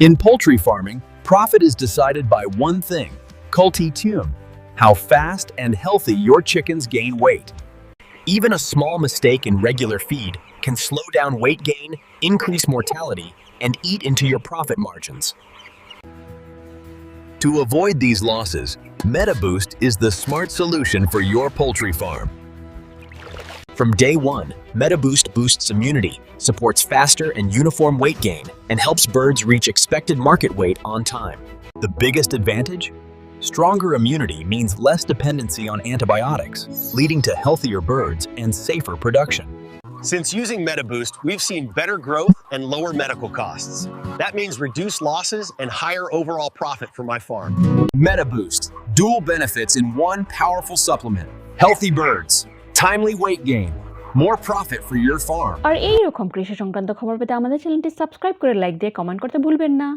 In poultry farming, profit is decided by one thing, culti-tune, how fast and healthy your chickens gain weight. Even a small mistake in regular feed can slow down weight gain, increase mortality, and eat into your profit margins. To avoid these losses, MetaBoost is the smart solution for your poultry farm. From day one, MetaBoost boosts immunity, supports faster and uniform weight gain, and helps birds reach expected market weight on time. The biggest advantage? Stronger immunity means less dependency on antibiotics, leading to healthier birds and safer production. Since using MetaBoost, we've seen better growth and lower medical costs. That means reduced losses and higher overall profit for my farm. MetaBoost, dual benefits in one powerful supplement. Healthy birds, timely weight gain, more profit for your farm. আর এই রকম কৃষি সংক্রান্ত খবর পেতে আমাদের চ্যানেলটি subscribe করে like দিয়ে কমেন্ট করতে ভুলবেন না।